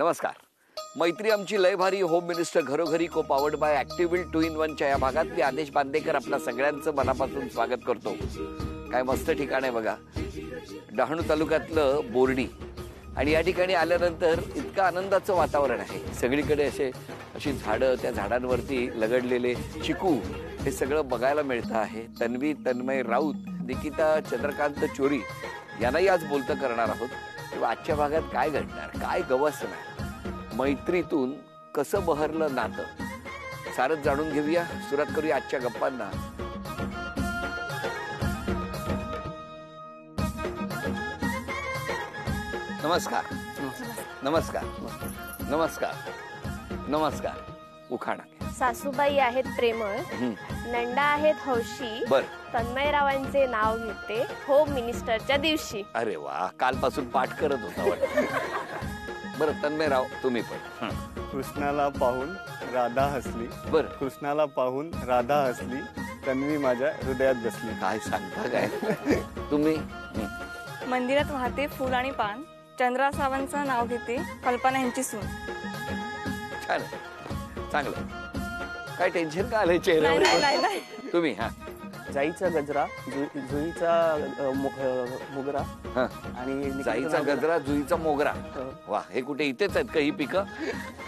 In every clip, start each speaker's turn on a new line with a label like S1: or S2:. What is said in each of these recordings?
S1: नमस्कार. मैत्री आमची लय भारी होम मिनिस्टर घरोघरी को पावर्ड बाय ॲक्टिव्हिल 2-in-1च्या या भागात मी आदेश बांदेकर आपल्या सगळ्यांचं मनापासून स्वागत करतो. काय मस्त ठिकाण आहे बघा, डहाणू तालुक्यातलं बोर्डी. आणि या ठिकाणी आल्यानंतर इतकं आनंदाचं वातावरण आहे. सगळीकडे अशी झाडं, त्या झाडांवरती लगडलेले चिकू, हे सगळं बघायला मिळतं आहे. तन्वी तन्मय राऊत, निकिता चंद्रकांत चोरी यांनाही आज बोलतं करणार आहोत. तेव्हा आजच्या भागात काय घडणार, काय गवसणार, मैत्रीतून कसं बहरलं नातं, सारच जाणून घेऊया. सुरुवात करूया आजच्या गप्पांना. नमस्कार. नमस्कार. नमस्कार. नमस्कार. उखाणा.
S2: सासूबाई आहेत प्रेमळ, नंदा आहेत हौशी, तन्मयरावांचे नाव घेते होम मिनिस्टरच्या दिवशी.
S1: अरे वा, कालपासून पाठ करत होता वाटतं. बरं तन्मयराव, तुम्ही पण.
S3: कृष्णाला पाहून राधा हसली.
S1: बरं.
S3: कृष्णाला पाहून राधा हसली, तन्वी माझ्या हृदयात बसली.
S1: काय सांगता काय तुम्ही?
S4: मंदिरात वाहते फुल आणि पान, चंद्रा सावंतचं नाव घेते कल्पना यांची सून.
S1: छान आहे, चांगलं. काय टेन्शन का आलंय चेहऱ्यावर? तुम्ही? हा.
S5: जाईचा गजरा, जुईचा मोगरा
S1: आणि जाईचा गजरा, जुईचा मोगरा. वा, हे कुठे इथेच आहेत का ही पिकं?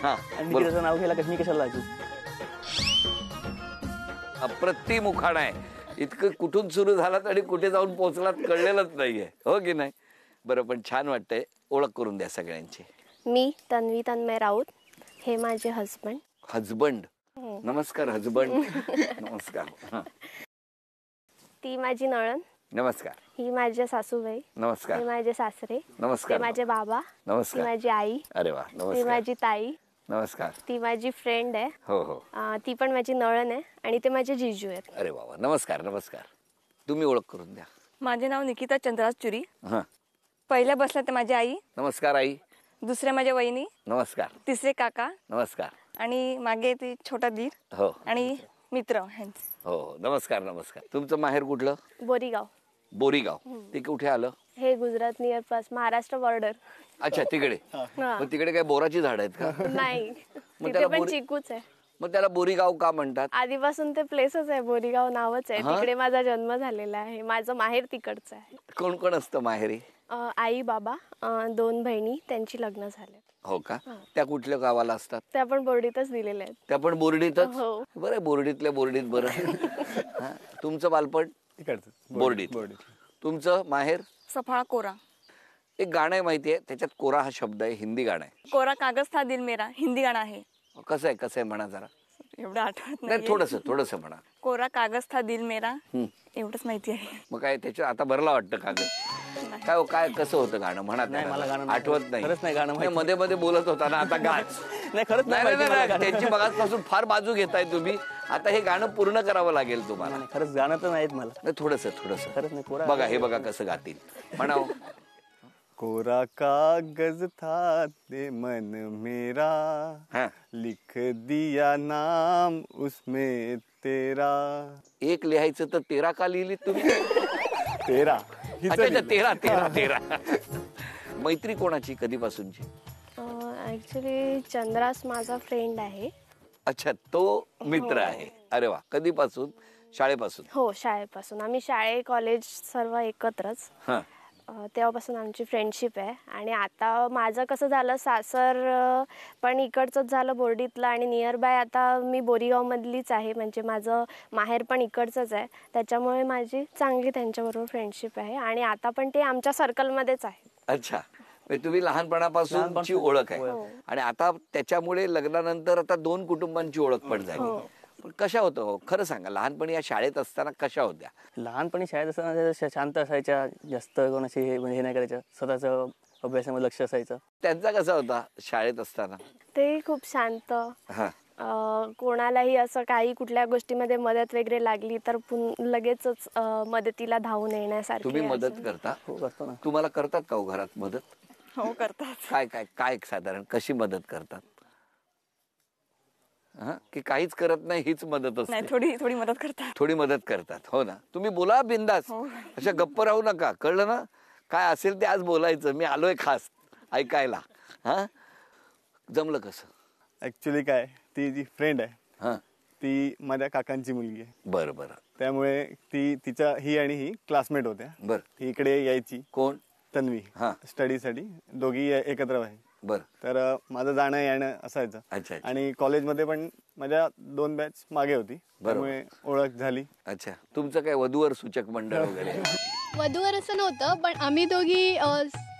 S1: हा.
S5: आणि त्याचं नाव घ्यायला मी कशाला लाजू?
S1: अप्रतिम उखाणा आहे. इतकं कुठून सुरू झालात आणि कुठे जाऊन पोहोचलात कळलेलंच नाहीये, हो की नाही? बरं, पण छान वाटतंय. ओळख करून द्या सगळ्यांची.
S2: मी तन्वी तन्मय राऊत, हे माझे हजबंड.
S1: हजबंड? नमस्कार हजबंड. नमस्कार.
S2: ती माझी नळन.
S1: नमस्कार.
S2: ही माझ्या सासूबाई.
S1: नमस्कार.
S2: हे माझे सासरे.
S1: नमस्कार.
S2: ते माझे बाबा.
S1: नमस्कार.
S2: ती माझी आई.
S1: अरे वा,
S2: ती
S1: नमस्कार.
S2: माझी ताई.
S1: नमस्कार.
S2: ती माझी फ्रेंड आहे.
S1: हो हो.
S2: ती पण माझी नळन आहे आणि ते माझे जिजू आहेत.
S1: अरे वा, नमस्कार. नमस्कार. तुम्ही ओळख करून द्या.
S4: माझे नाव निकिता चंद्रास चुरी.
S1: हा.
S4: पहिल्या बसल्या ते माझी आई.
S1: नमस्कार आई.
S4: दुसरे माझे वहिनी.
S1: नमस्कार.
S4: तिसरे काका.
S1: नमस्कार.
S4: आणि मागे ती छोटा दीर.
S1: हो.
S4: आणि मित्र.
S1: हो. नमस्कार. नमस्कार. तुमचं माहेर कुठलं?
S2: बोरीगाव.
S1: बोरीगाव. ते कुठे आलं?
S2: हे Gujarat near pass, Maharashtra border.
S1: अच्छा, तिकडे. मग तिकडे काय बोराची झाड आहेत का?
S2: नाही, तिथे पण चिकूच आहे.
S1: मग त्याला बोरीगाव का म्हणतात?
S2: आधीपासून ते प्लेसच आहे, बोरीगाव नावच आहे. तिकडे माझा जन्म झालेला आहे. माझं माहेर तिकडचं आहे.
S1: कोण कोण असतं माहेरी?
S2: आई बाबा, 2 बहिणी, त्यांची लग्न झाले.
S1: हो का? त्या कुठल्या गावाला असतात?
S2: त्या पण बोर्डीतच दिलेल्या आहेत.
S1: त्या पण बोर्डीतच?
S2: हो.
S1: बरं, बोर्डीतल्या बोर्डीत. बरं. तुमचं बालपण?
S3: तिकडचं
S1: बोर्डीत. तुमचं माहेर?
S4: सफाळा कोरा.
S1: एक गाणं आहे माहितीये, त्याच्यात कोरा हा शब्द आहे, हिंदी गाणं आहे.
S4: कोरा कागज था दिल मेरा, हिंदी गाणं आहे.
S1: कसं आहे म्हणा जरा.
S4: एवढं आठवत
S1: नाही, थोडस म्हणा.
S4: कोरा कागज था दिल मेरा, एवढंच माहिती आहे.
S1: मग काय त्याच्यात आता भरला वाटतं कागद? काय हो, काय कसं होतं गाणं? म्हणा.
S5: मला गाणं
S1: आठवत नाही.
S5: खरंच नाही गाणं.
S1: मध्ये मध्ये बोलत होता ना, आता गाच.
S5: नाही, खरंच नाही.
S1: त्यांची मगाचपासून फार बाजू घेताय तुम्ही. आता हे गाणं पूर्ण करावं लागेल तुम्हाला.
S5: खरंच गाणं तर नाहीत मला.
S1: थोडस
S5: खरंच नाही.
S1: बघा, हे बघा कसं गातील. म्हणाव.
S3: कोरा कागज था दे मन मेरा, लिख दिया नाम उसमें तेरा.
S1: एक लिहायचं तर 13 का लिहिली तुम्ही?
S3: 13.
S1: अच्छा, 13. मैत्री कोणाची, कधीपासूनची?
S2: ऍक्च्युली चंद्रास माझा फ्रेंड आहे.
S1: अच्छा, तो मित्र आहे. अरे वा, कधीपासून? शाळेपासून?
S2: हो, शाळेपासून. आम्ही शाळे कॉलेज सर्व एकत्रच. तेव्हापासून आमची फ्रेंडशिप आहे. आणि आता माझं कसं झालं, सासर पण इकडचंच झालं बोर्डीतलं, आणि नियर बाय आता मी बोरीगावमधलीच आहे. म्हणजे माझं माहेर पण इकडचंच आहे. त्याच्यामुळे माझी चांगली त्यांच्याबरोबर फ्रेंडशिप आहे. आणि आता पण ते आमच्या सर्कलमध्येच आहे.
S1: अच्छा, तुम्ही लहानपणापासूनची ओळख आहे. आणि आता त्याच्यामुळे लग्नानंतर आता 2 कुटुंबांची ओळख पण झाली. पण कशा होतं, खरं सांगा, लहानपणी या शाळेत असताना कशा होत्या?
S5: लहानपणी शाळेत असताना शांत असायच्या, जास्त कोणाशी हे नाही करायचं, स्वतःचं अभ्यासामध्ये लक्ष असायचं.
S1: त्यांचा कसा होता शाळेत असताना?
S2: ते खूप शांत. कोणालाही असं काही कुठल्या गोष्टीमध्ये मदत वगैरे लागली तर लगेचच मदतीला धावून येण्यासारखी.
S1: तुम्ही मदत करता?
S5: हो, करतो ना.
S1: तुम्हाला करतात का घरात मदत?
S4: हो, करतात.
S1: काय काय काय साधारण कशी मदत करतात? की काहीच करत नाही हीच मदत असते?
S4: थोडी मदत करतात.
S1: थोडी मदत करतात. हो ना. तुम्ही बोला बिंदास. अशा गप्प राहू नका, कळलं ना? काय असेल ते आज बोलायचं. मी आलोय खास ऐकायला. जमलं कसं?
S3: ॲक्च्युली काय, ती जी फ्रेंड आहे
S1: हां,
S3: ती माझ्या काकांची मुलगी आहे.
S1: बरं बरं
S3: त्यामुळे ही आणि ही क्लासमेट होत्या.
S1: बरं.
S3: ती इकडे यायची,
S1: कोण?
S3: तन्वी,
S1: हां.
S3: स्टडीसाठी. दोघी एकत्र आहे.
S1: बरं.
S3: तर माझं जाणं येणं असायचं.
S1: अच्छा अच्छा.
S3: आणि कॉलेजमध्ये पण माझ्या 2 बॅच मागे होती, त्यामुळे ओळख झाली.
S1: अच्छा, तुमचं काय वधूवर सूचक मंडळ वगैरे?
S6: वधूवर असं नव्हतं, पण आम्ही दोघी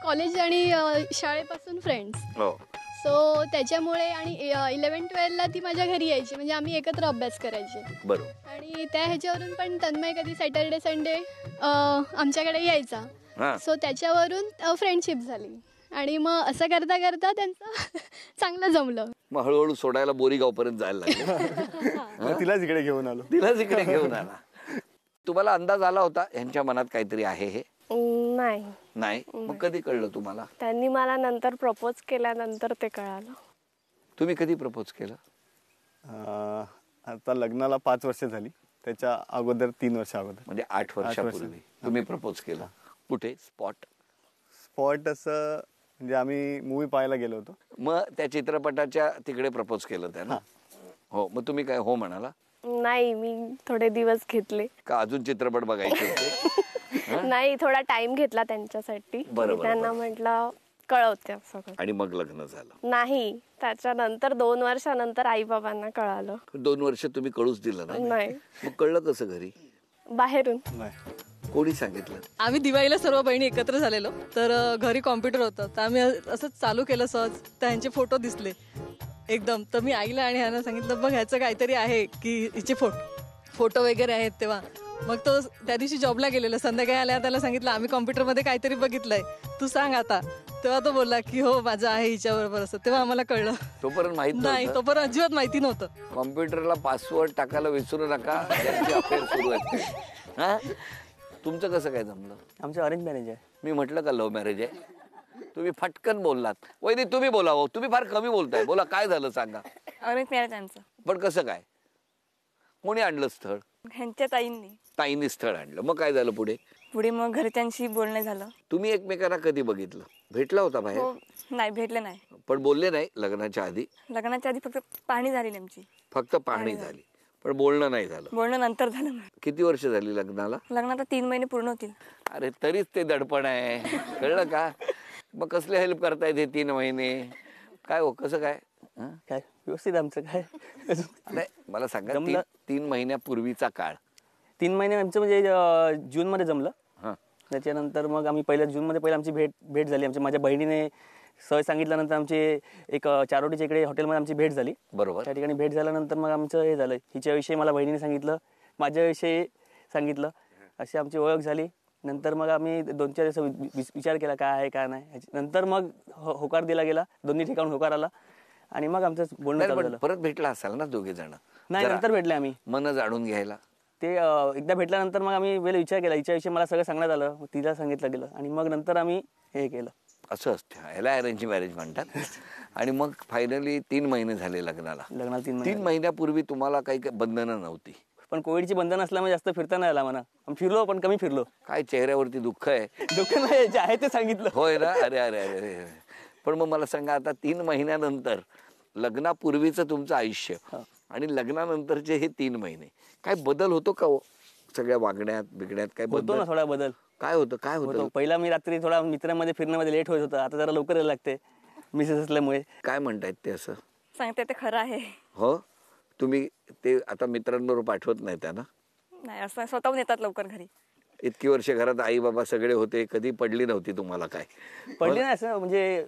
S6: कॉलेज आणि शाळेपासून फ्रेंड्स.
S1: हो.
S6: सो त्याच्यामुळे आणि 11-12ला ती माझ्या घरी यायची, म्हणजे आम्ही एकत्र अभ्यास करायचे.
S1: बरोबर.
S6: आणि त्या ह्याच्यावरून पण तन्मय कधी सॅटर्डे संडे आमच्याकडे यायचा.
S1: हां.
S6: सो त्याच्यावरून फ्रेंडशिप झाली आणि मग असं करता करता त्यांचं चांगलं जमलं.
S1: मग हळूहळू सोडायला बोरीगाव पर्यंत जायला लागले.
S3: मग तिलाच इकडे घेऊन आलो.
S1: तिलाच इकडे घेऊन आला. तुम्हाला अंदाज आला होता यांच्या मनात काहीतरी आहे हे?
S2: नाही,
S1: नाही. मग कधी कळलं तुम्हाला?
S2: त्यांनी मला नंतर प्रपोज केल्यानंतर ते कळालं.
S1: तुम्ही कधी प्रपोज केलं?
S3: आता लग्नाला 5 वर्ष झाली, त्याच्या अगोदर 3 वर्ष अगोदर.
S1: म्हणजे 8 वर्षापूर्वी तुम्ही प्रपोज केलं. कुठे?
S3: स्पॉट असं म्हणजे आम्ही मूवी पाहायला गेलो होतो.
S1: मग त्या चित्रपटाच्या तिकडे प्रपोज केलं त्यानं? हो. मग तुम्ही काय हो म्हणाला?
S2: नाही, मी थोडे दिवस घेतले.
S1: का अजून चित्रपट बघायचे होते?
S2: नाही, थोडा टाइम घेतला त्यांच्यासाठी.
S1: बरोबर,
S2: त्यांना म्हटलं कळवते सगळं.
S1: आणि मग लग्न झालं?
S2: नाही, त्याच्यानंतर 2 वर्षानंतर आई बाबांना कळालं.
S1: 2 वर्ष तुम्ही कळूच दिलं ना?
S2: नाही.
S1: मग कळलं कसं घरी?
S2: बाहेरून.
S3: नाही.
S1: कोणी सांगितलं?
S7: आम्ही दिवाळीला सर्व बहिणी एकत्र झालेलो, तर घरी कॉम्प्युटर होतं, तर आम्ही असंच चालू केलं सहज, त्यांचे फोटो दिसले एकदम. तर मी आईला आणि ह्यांना सांगितलं, बघ ह्याचं काहीतरी आहे की हिचे फोटो वगैरे आहेत. तेव्हा मग तो त्या दिवशी जॉबला गेलेला, संध्याकाळी आल्या त्याला सांगितलं आम्ही कॉम्प्युटरमध्ये काहीतरी बघितलंय, तू सांग आता. तेव्हा तो बोलला की हो माझं आहे हिच्याबरोबर असं. तेव्हा आम्हाला कळलं.
S1: तोपर्यंत माहित
S7: नाही, तोपर्यंत अजिबात माहिती नव्हतं.
S1: कॉम्प्युटरला पासवर्ड टाकायला विसरू नका, ज्यांची अफेअर सुरू आहेत. हा, तुमचं कसं काय जमलं?
S5: आमचं अरेंज मॅरेज आहे.
S1: मी म्हटलं का लव्ह मॅरेज आहे? तुम्ही फटकन बोललात. वैदी तुम्ही बोलावं, तुम्ही फार कमी बोलताय. बोला, काय झालं सांगा.
S4: अरेंज मॅरेज आमचं.
S1: पण कसं काय? कोणी आणलं स्थळ?
S4: ह्यांच्या ताईंनी.
S1: ताईंनी स्थळ आणलं. मग काय झालं पुढे?
S4: पुढे मग घरच्यांशी बोलणं झालं.
S1: तुम्ही एकमेकांना कधी बघितलं? भेटला होता बाहेर?
S4: हो. नाही, भेटले नाही.
S1: पण बोलले नाही लग्नाच्या आधी?
S4: लग्नाच्या आधी फक्त पाहणी झालेली आमची.
S1: फक्त पाहणी झाली, पण बोलणं नाही झालं?
S4: बोलणं नंतर झालं.
S1: किती वर्ष झाली लग्नाला?
S4: लग्नाला 3 महिने पूर्ण होतील.
S1: अरे तरीच ते दडपण आहे, कळलं का? मग कसले हेल्प करतायत हे 3 महिने? काय हो, कसं काय?
S5: काय व्यवस्थित आमचं काय.
S1: अरे मला सांगा,
S5: जमलं.
S1: 3 महिन्यापूर्वीचा काळ.
S5: 3 महिने आमचं म्हणजे जूनमध्ये जमलं.
S1: हां.
S5: त्याच्यानंतर मग आम्ही जूनमध्ये आमची भेट झाली. माझ्या बहिणीने सहज सांगितल्यानंतर आमची एक चारोटीच्या इकडे हॉटेलमध्ये आमची भेट झाली.
S1: बरोबर.
S5: त्या ठिकाणी भेट झाल्यानंतर मग आमचं हे झालं, हिच्याविषयी मला बहिणीने सांगितलं, माझ्याविषयी सांगितलं, अशी आमची ओळख झाली. नंतर मग आम्ही 2-4 दिवस विचार केला काय आहे काय नाही. नंतर मग होकार दिला गेला, दोन्ही ठिकाणी होकार आला आणि मग आमचं बोलणं चालू झालं.
S1: परत भेटला असाल ना दोघे जण?
S5: नाही, नंतर भेटले आम्ही.
S1: मन जाणून घ्यायला
S5: ते एकदा भेटल्यानंतर मग आम्ही वेळ विचार केला, हिच्याविषयी मला सगळं सांगण्यात आलं, मग तिला सांगितलं गेलं आणि मग नंतर आम्ही हे केलं.
S1: असं असतं, ह्याला अरेंज मॅरेज म्हणतात. आणि मग फायनली 3 महिने झाले लग्नाला.
S5: 3
S1: महिन्यापूर्वी तुम्हाला काही बंधनं नव्हती?
S5: पण कोविडची बंधन असल्यामुळे जास्त फिरता नाही आला मला. फिरलो पण कमी फिरलो.
S1: काय चेहऱ्यावरती दुःख आहे?
S5: दुःख नाही, जे आहे ते सांगितलं.
S1: होय ना? अरे अरे अरे अरे. पण मग मला सांगा, आता 3 महिन्यानंतर लग्नापूर्वीचं तुमचं आयुष्य आणि लग्नानंतरचे हे 3 महिने, काय बदल होतो का सगळ्या वागण्यात बिगण्यात? काय
S5: होतो ना थोडा बदल.
S1: काय होतं?
S5: पहिला मी रात्री थोडा मित्रांमध्ये फिरण्यामध्ये लेट होत होता, आता जरा लवकर यायला लागते मिसेस असल्यामुळे.
S1: काय म्हणतायत ते? असं
S4: सांगते ते खरं आहे.
S1: हो, तुम्ही ते आता मित्रांबरोबर पाठवत नाही त्यांना?
S4: नाही, असं स्वतःहून येतात लवकर घरी.
S1: इतकी वर्ष घरात आई बाबा सगळे होते, कधी पडली नव्हती तुम्हाला? काय
S5: पडली नाही असं, म्हणजे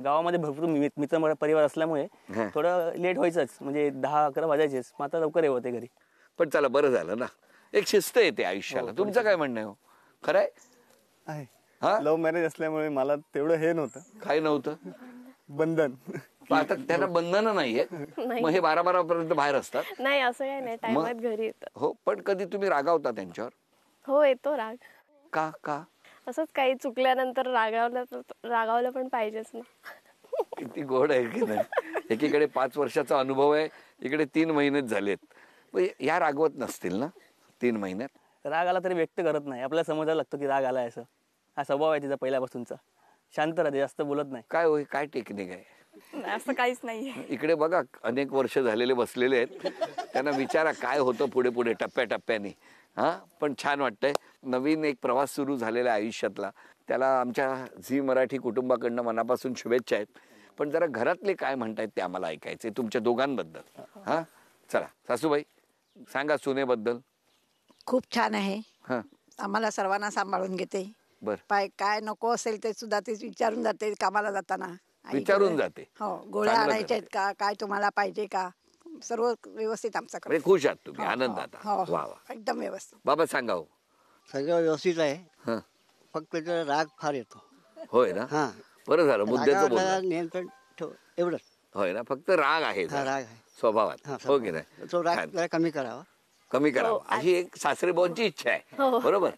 S5: गावामध्ये भरपूर मित्र परिवार असल्यामुळे थोडं लेट व्हायचंच, म्हणजे 10-11 वाजायचेच. मग आता लवकर होते घरी.
S1: पण चला, बरं झालं ना, एक शिस्त येते आयुष्याला. तुमचं काय म्हणणं आहे? खरं
S3: आहे.
S1: हा,
S3: लव्ह मॅरेज असल्यामुळे मला तेवढं हे नव्हतं,
S1: काय नव्हतं
S3: बंधन.
S1: आता त्यांना बंधनं नाहीये, मग हे 12-12 पर्यंत बाहेर असतात?
S2: नाही, असं काही नाही, टाइमात घरी येतात.
S1: हो, पण कधी तुम्ही रागावता त्यांच्यावर?
S2: हो, येतो राग.
S1: का?
S2: असंच काही चुकल्यानंतर रागावलं पण पाहिजेच ना.
S1: किती गोड आहे की नाही. एकीकडे 5 वर्षाचा अनुभव आहे, इकडे 3 महिनेच झालेत. या रागवत नसतील ना 3 महिन्यात?
S5: राग आला तरी व्यक्त करत नाही, आपल्याला समजायला लागतो की राग आलाय असं. हा स्वभाव आहे तिचा पहिल्यापासूनचा. शांत राहते, जास्त बोलत नाही.
S1: काय होय, काय टेक्निक आहे?
S4: नाही, असं काहीच नाहीये.
S1: इकडे बघा अनेक वर्ष झालेले बसलेले आहेत, त्यांना विचारा काय होतं पुढे पुढे टप्प्याटप्प्याने. हां, पण छान वाटतंय. नवीन एक प्रवास सुरू झालेला आहे आयुष्यातला. त्याला आमच्या झी मराठी कुटुंबाकडनं मनापासून शुभेच्छा आहेत. पण जरा घरातले काय म्हणतायत ते आम्हाला ऐकायचे तुमच्या दोघांबद्दल. हां, चला सासूबाई सांगा सुनेबद्दल.
S8: खूप छान आहे.
S1: हां,
S8: आम्हाला सर्वांना सांभाळून घेते.
S1: बरं.
S8: काय नको असेल ते सुद्धा ते विचारून जाते कामाला जाताना.
S1: विचारून जाते.
S8: हो, गोळ्या
S1: चांगलं
S8: आणायच्या आहेत का, काय तुम्हाला पाहिजे का, सर्व व्यवस्थित आमचं करते.
S1: म्हणजे खुश आहात तुम्ही,
S8: हो,
S1: आनंदात
S8: हो,
S1: आहात.
S8: हो,
S1: वा वा.
S8: एकदम व्यवस्थित.
S1: बाबा सांगा हो.
S9: सगळं व्यवस्थित आहे.
S1: हं,
S9: फक्त त्याचा राग फार येतो.
S1: होय ना.
S9: हा,
S1: बरं झालं मुद्द्याचं
S9: रागावर
S1: बोलला.
S9: नियंत्रण ठेव एवढंच.
S1: होय ना, फक्त राग आहे
S9: हा,
S1: जरा
S9: राग आहे.
S1: स्वभावात.
S9: हा,
S1: हो की नाही.
S9: तो राग
S1: छान.
S9: जरा कमी करावा.
S1: कमी करावं अशी एक सासरेबोनची इच्छा आहे. बरोबर.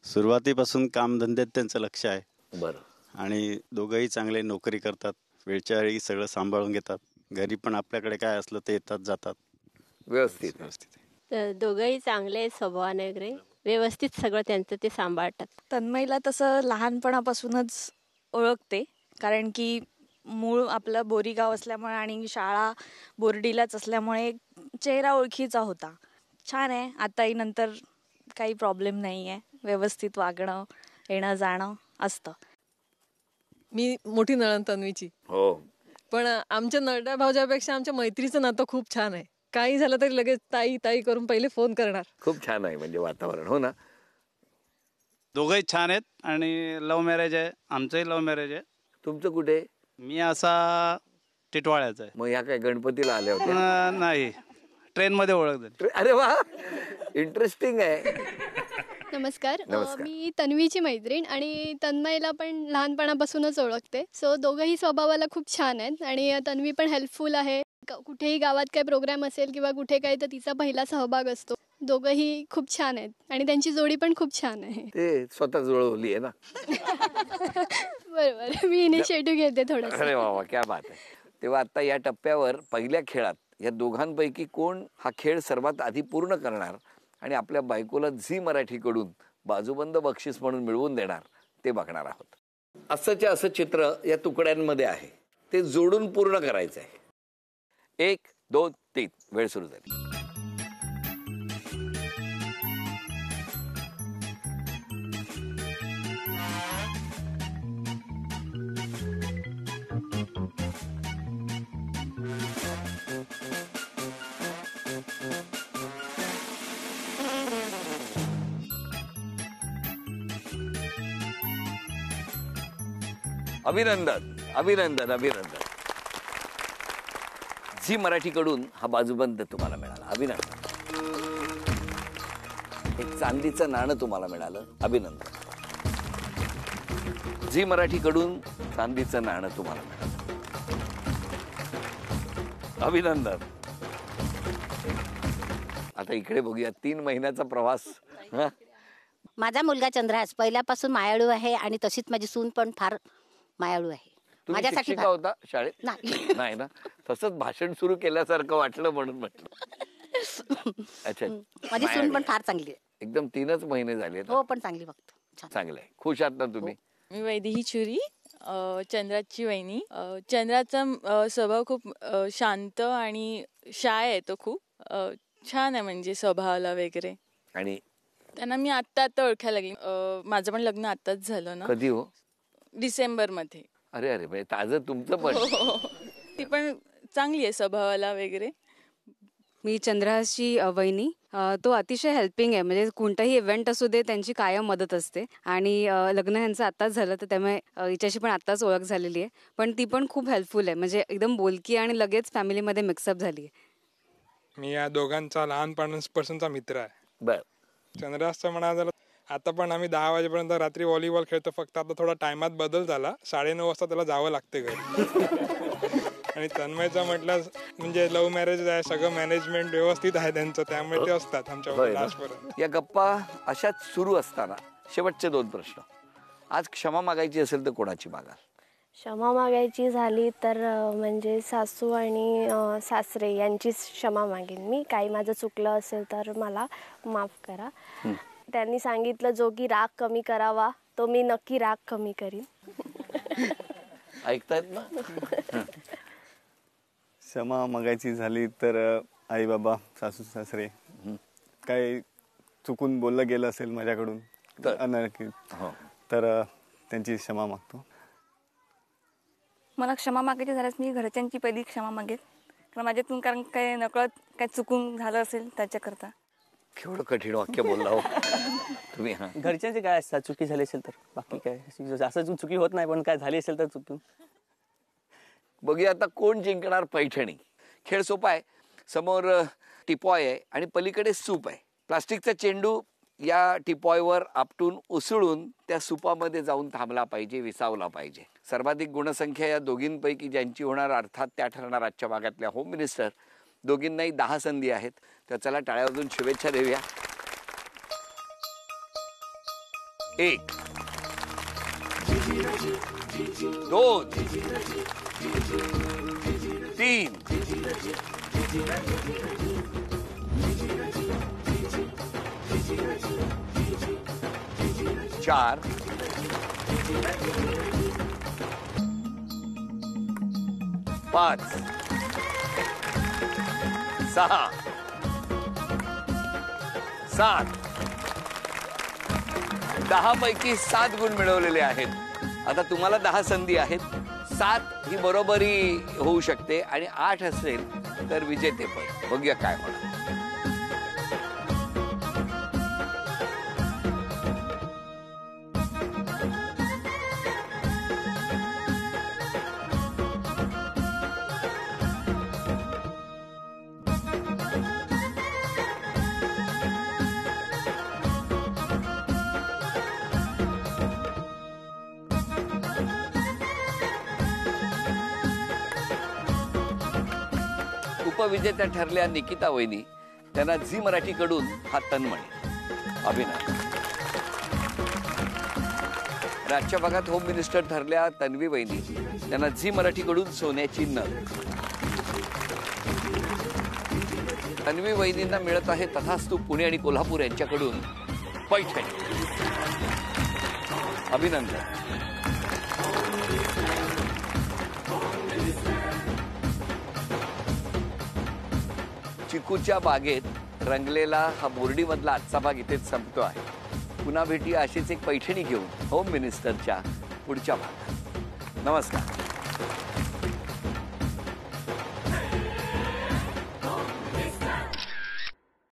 S10: सुरुवातीपासून कामधंद्यात त्यांचं लक्ष आहे.
S1: बरं.
S10: आणि दोघंही चांगले नोकरी करतात, वेळच्या वेळी सगळं सांभाळून घेतात. घरी पण आपल्याकडे काय असलं ते येतात जातात.
S1: व्यवस्थित.
S10: व्यवस्थित आहे.
S11: तर दोघंही चांगले स्वभावाने वगैरे व्यवस्थित सगळं त्यांचं ते सांभाळतात.
S4: तन्मयला तसं लहानपणापासूनच ओळखते, कारण की मूळ आपलं बोरीगाव असल्यामुळे आणि शाळा बोर्डीलाच असल्यामुळे चेहरा ओळखीचा होता. छान आहे. आताही नंतर काही प्रॉब्लेम नाही आहे. व्यवस्थित वागणं येणं जाणं असतं.
S7: मी मोठी नणंद तन्वीची.
S1: हो.
S7: पण आमच्या नरड्या भावजापेक्षा आमच्या मैत्रीचं नातं खूप छान आहे. काही झालं तरी लगेच ताई ताई करून पहिले फोन करणार.
S1: खूप छान आहे म्हणजे वातावरण. हो ना.
S10: दोघंही छान आहेत आणि लव्ह मॅरेज आहे. आमचंही लव्ह मॅरेज आहे.
S1: तुमचं कुठे.
S10: मी असा टिटवाळ्याचा आहे.
S1: मग ह्या काय गणपतीला आल्या होत्या.
S10: नाही, ट्रेनमध्ये ओळख झाली.
S1: अरे वा, इंटरेस्टिंग आहे.
S6: नमस्कार.
S1: नमस्कार.
S6: मी तन्वीची मैत्रीण आणि तन्मयला पण लहानपणापासूनच ओळखते. सो दोघंही स्वभावाला खूप छान आहेत आणि तन्वी पण हेल्पफुल आहे. कुठेही गावात काही प्रोग्राम असेल किंवा कुठे काही तर तिचा पहिला सहभाग असतो. दोघंही खूप छान आहेत आणि त्यांची जोडी पण खूप छान आहे.
S1: ते स्वतः जुळवली आहे ना.
S6: बरोबर, मी इनिशिएटिव्ह घेते थोडं.
S1: अरे वा वा, क्या बात आहे. तेव्हा आता या टप्प्यावर पहिल्या खेळात या दोघांपैकी कोण हा खेळ सर्वात आधी पूर्ण करणार आणि आपल्या बायकोला झी मराठीकडून बाजूबंद बक्षीस म्हणून मिळवून देणार ते बघणार आहोत. असंच्या असं चित्र या तुकड्यांमध्ये आहे, ते जोडून पूर्ण करायचं आहे. 1 2 3 वेळ सुरू झाली. अभिनंदन अभिनंदन अभिनंदन. झी मराठीकडून हा बाजूबंद तुम्हाला मिळाला. अभिनंदन. एक चांदीचं नाणं तुम्हाला मिळालं. अभिनंदन. झी मराठीकडून चांदीचं नाणं तुम्हाला मिळालं. अभिनंदन. आता इकडे बघूया 3 महिन्याचा प्रवास.
S11: माझा मुलगा चंद्रहास पहिल्यापासून मायाळू आहे आणि तशीच माझी सून पण फार मायाळू आहे.
S1: तुम्ही शिक्षिका होता शाळेत.
S11: नाही.
S1: नाही ना. तसंच भाषण सुरू केल्यासारखं वाटलं म्हणून म्हटलं. अच्छा.
S11: माझी सून पण फार चांगली आहे.
S1: एकदम 3च महिने झाले.
S11: हो, पण चांगली बघतो.
S1: चांगलं आहे. खुश आहात ना तुम्ही.
S12: मी वैदेही चुरी, चंद्राची वहिनी. चंद्राचा स्वभाव खूप शांत आणि शाय आहे. तो खूप छान आहे म्हणजे स्वभावाला वगैरे.
S1: आणि
S12: त्यांना मी आत्ता ओळखायला लागली. माझं पण लग्न आत्ताच झालं ना.
S1: कधी हो.
S12: डिसेंबरमध्ये.
S1: अरे अरे म्हणजे ताजं तुमचं पण.
S12: ती पण चांगली आहे स्वभावाला वगैरे.
S13: मी चंद्रहासची वहिनी. तो अतिशय हेल्पिंग आहे, म्हणजे कोणताही इव्हेंट असू दे त्यांची कायम मदत असते. आणि लग्न ह्यांचं आत्ताच झालं तर त्यामुळे हिच्याशी पण आत्ताच ओळख झालेली आहे. पण ती पण खूप हेल्पफुल आहे, म्हणजे एकदम बोलकी आणि लगेच फॅमिलीमध्ये मिक्सअप झाली आहे.
S14: मी या दोघांचा लहानपणापासूनचा मित्र आहे.
S1: बर.
S14: चंद्रहासचं म्हणा झालं आता पण आम्ही 10 वाजेपर्यंत रात्री व्हॉलीबॉल खेळतो. फक्त आता थोडा टायमात बदल झाला. 9:30 वाजता त्याला जावं लागते घरी. आणि तन्मयचं म्हटलं म्हणजे लव्ह मॅरेज आहे, सगळं मॅनेजमेंट व्यवस्थित आहे त्यांचं, त्यामुळे ते असतात आमच्या लास्टपर्यंत.
S1: या गप्पा अशाच सुरू असताना शेवटचे 2 प्रश्न. आज क्षमा मागायची असेल तर कोणाची मागाल.
S2: क्षमा मागायची झाली तर म्हणजे सासू आणि सासरे यांचीच क्षमा मागेन मी. काही माझं चुकलं असेल तर मला माफ करा. त्यांनी सांगितलं जो की राग कमी करावा, तो मी नक्की राग कमी करीन.
S1: ऐकतायत ना?
S3: क्षमा मागायची झाली तर आई बाबा सासू सासरे काही चुकून बोललं गेलं असेल माझ्याकडून तर त्यांची क्षमा मागतो.
S15: मला क्षमा मागायची झाल्यास मी घरच्यांची पहिली क्षमा मागेल, कारण माझ्यातून कारण काय नकळत काय चुकून झालं असेल त्याच्याकरता.
S1: केवढं कठीण वाक्य बोलला हो तुम्ही.
S5: घरच्यांचे काय असतात, चुकी झाली असेल तर, बाकी काय असं चुकी होत नाही, पण काय झाली असेल तर चुकून.
S1: बघूया आता कोण जिंकणार पैठणी. खेळ सोपा आहे. समोर टिपॉय आहे आणि पलीकडे सूप आहे. प्लास्टिकचा चेंडू या टिपॉयवर आपटून उसळून त्या सुपामध्ये जाऊन थांबला पाहिजे, विसावला पाहिजे. सर्वाधिक गुणसंख्या या दोघींपैकी ज्यांची होणार अर्थात त्या ठरणार आजच्या भागातल्या होम मिनिस्टर. दोघींनाही 10 संधी आहेत. तर चला टाळ्या वाजवून शुभेच्छा देऊया. 1 2 3 4 5 6 7 10 पैकी 7 गुण मिळवलेले आहेत. आता तुम्हाला 10 संधी आहेत. 7 ही बरोबरी होऊ शकते आणि 8 असेल तर विजेतेपद. बघूया काय होणार. उपविजेत्या ठरल्या निकिता वहिनी. त्यांना झी मराठी कडून हा तन्मणी. अभिनंदन. आजच्या भागात होम मिनिस्टर ठरल्या तन्वी वहिनी. त्यांना झी मराठी कडून सोन्याची नथ. तन्वी वहिनींना मिळत आहे तथास्तु पुणे आणि कोल्हापूर यांच्याकडून पैठणी. अभिनंदन. चिकूच्या बागेत रंगलेला हा बोर्डीमधला आजचा भाग इथेच संपतो आहे. पुन्हा भेटूया अशीच एक पैठणी घेऊन होम मिनिस्टरच्या पुढच्या भागात. नमस्कार.